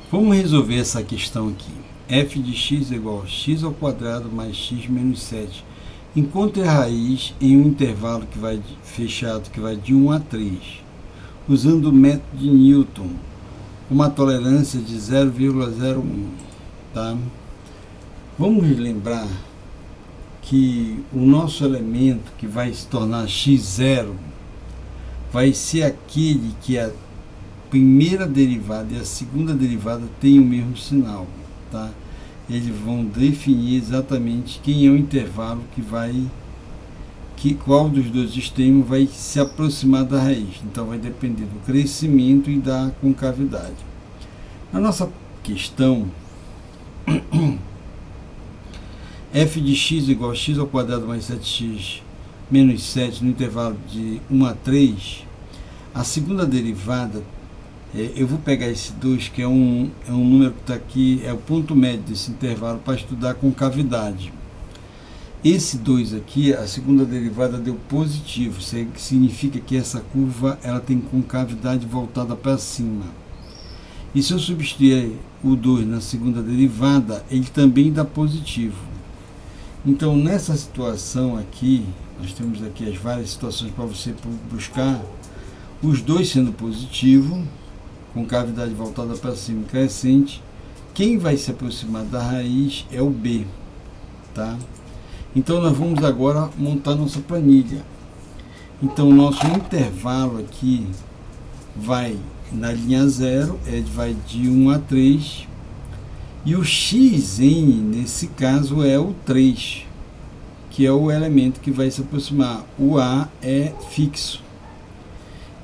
Vamos resolver essa questão aqui. F de x é igual a x ao quadrado mais x menos 7. Encontre a raiz em um intervalo que vai fechado, que vai de 1 a 3, usando o método de Newton, uma tolerância de 0,01. Tá? Vamos lembrar que o nosso elemento que vai se tornar x0 vai ser aquele que a primeira derivada e a segunda derivada têm o mesmo sinal, tá? Eles vão definir exatamente quem é o intervalo qual dos dois extremos vai se aproximar da raiz. Então vai depender do crescimento e da concavidade. Na nossa questão, f de x igual a x ao quadrado mais 7x menos 7 no intervalo de 1 a 3, a segunda derivada, eu vou pegar esse 2, que é um número que está aqui, é o ponto médio desse intervalo, para estudar a concavidade. Esse 2 aqui, a segunda derivada deu positivo, isso significa que essa curva ela tem concavidade voltada para cima. E se eu substituir o 2 na segunda derivada, ele também dá positivo. Então, nessa situação aqui, nós temos aqui as várias situações para você buscar, os dois sendo positivo, concavidade voltada para cima crescente, quem vai se aproximar da raiz é o B, tá? Então nós vamos agora montar nossa planilha. Então nosso intervalo aqui vai na linha 0, vai de 1 a 3, e o xn nesse caso é o 3, que é o elemento que vai se aproximar. O A é fixo.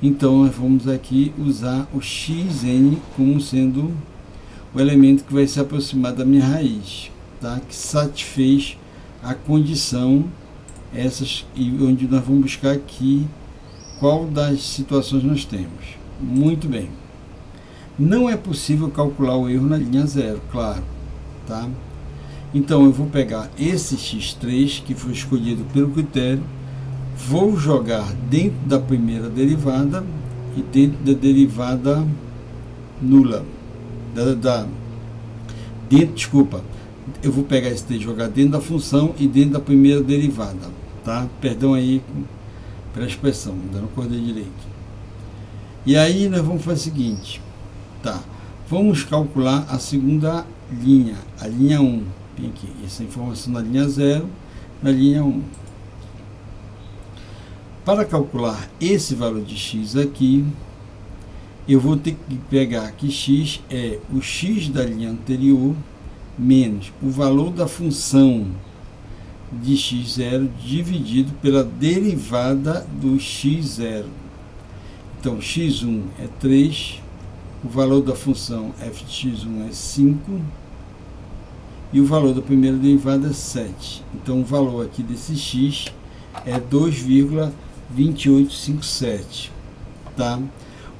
Então, nós vamos aqui usar o xn como sendo o elemento que vai se aproximar da minha raiz, tá? Que satisfez a condição, e onde nós vamos buscar aqui qual das situações nós temos. Muito bem. Não é possível calcular o erro na linha 0, claro, tá? Então, eu vou pegar esse x3, que foi escolhido pelo critério, vou jogar dentro da primeira derivada e dentro da derivada nula. Eu vou pegar esse t e jogar dentro da função e dentro da primeira derivada, tá? Perdão aí pela expressão, ainda não acordei direito. E aí nós vamos fazer o seguinte, tá? Vamos calcular a segunda linha, a linha 1. Tem aqui essa informação na linha 0, na linha 1. Para calcular esse valor de x aqui, eu vou ter que pegar que x é o x da linha anterior menos o valor da função de x0 dividido pela derivada do x0. Então, x1 é 3, o valor da função f de x1 é 5 e o valor da primeira derivada é 7. Então, o valor aqui desse x é 2,2857, tá?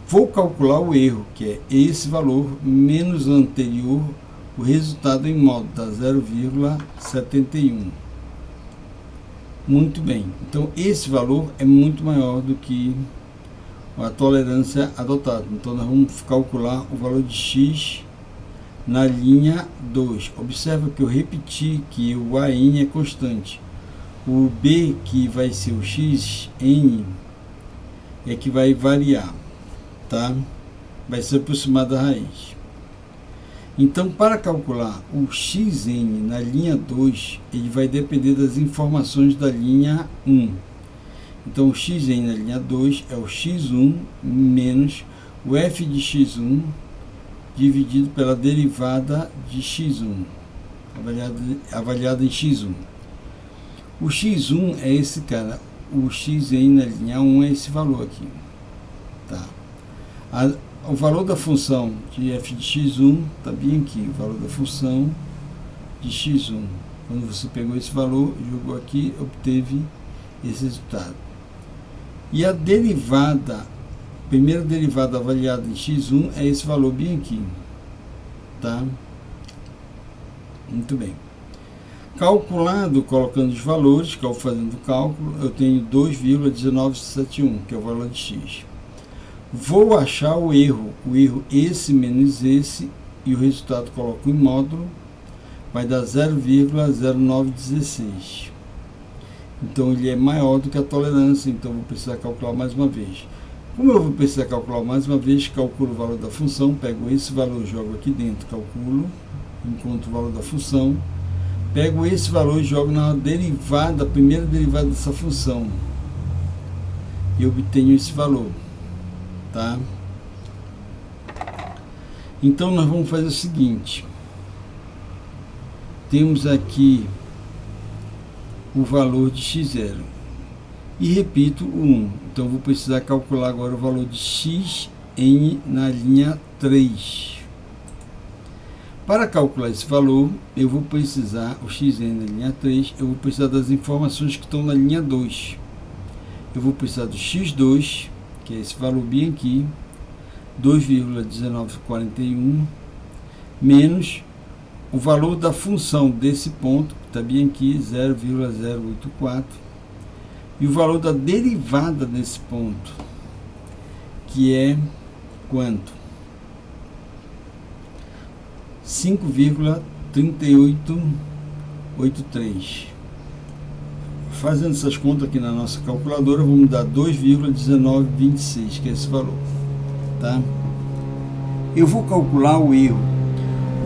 Vou calcular o erro, que é esse valor menos o anterior, o resultado em módulo dá 0,71. Muito bem, então esse valor é muito maior do que a tolerância adotada. Então nós vamos calcular o valor de x na linha 2. Observa que eu repeti que o AN é constante. O B, que vai ser o xn, é que vai variar, tá? Vai se aproximar da raiz. Então, para calcular o xn na linha 2, ele vai depender das informações da linha 1. Então, o xn na linha 2 é o x1 menos o f de x1 dividido pela derivada de x1, avaliada em x1. O x1 é esse cara, o xn na linha 1 é esse valor aqui, tá? O valor da função de f de x1 está bem aqui, o valor da função de x1. Quando você pegou esse valor, jogou aqui, obteve esse resultado. E a derivada, primeira derivada avaliada em x1 é esse valor bem aqui, tá? Muito bem. Calculado, colocando os valores, que eu fazendo o cálculo, eu tenho 2,1971, que é o valor de x. Vou achar o erro esse menos esse e o resultado coloco em módulo, vai dar 0,0916. Então ele é maior do que a tolerância, então eu vou precisar calcular mais uma vez. Como eu vou precisar calcular mais uma vez, calculo o valor da função, pego esse valor, jogo aqui dentro, calculo, encontro o valor da função, pego esse valor e jogo na derivada, a primeira derivada dessa função, e obtenho esse valor, tá? Então nós vamos fazer o seguinte, temos aqui o valor de x0 e repito o 1, então vou precisar calcular agora o valor de xn na linha 3. Para calcular esse valor, eu vou precisar, o xn na linha 3, eu vou precisar das informações que estão na linha 2. Eu vou precisar do x2, que é esse valor bem aqui, 2,1941, menos o valor da função desse ponto, que está bem aqui, 0,084, e o valor da derivada desse ponto, que é quanto? 5,3883. Fazendo essas contas aqui na nossa calculadora, vamos dar 2,1926, que é esse valor, tá? Eu vou calcular o erro.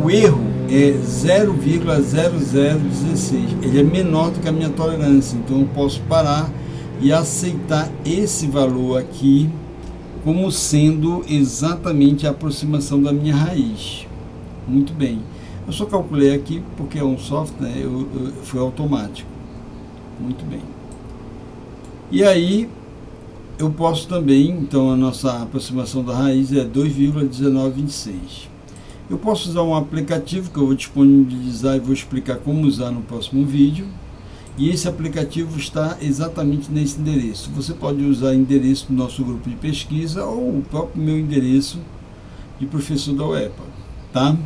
O erro é 0,0016. Ele é menor do que a minha tolerância, então eu posso parar e aceitar esse valor aqui como sendo exatamente a aproximação da minha raiz. Muito bem. Eu só calculei aqui porque é um software, foi automático. Muito bem. E aí eu posso também, então a nossa aproximação da raiz é 2,1926. Eu posso usar um aplicativo que eu vou disponibilizar e vou explicar como usar no próximo vídeo. E esse aplicativo está exatamente nesse endereço. Você pode usar o endereço do nosso grupo de pesquisa ou o próprio meu endereço de professor da UEPA, tá?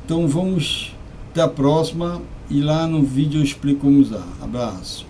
Então vamos até a próxima e lá no vídeo eu explico como usar. Abraço.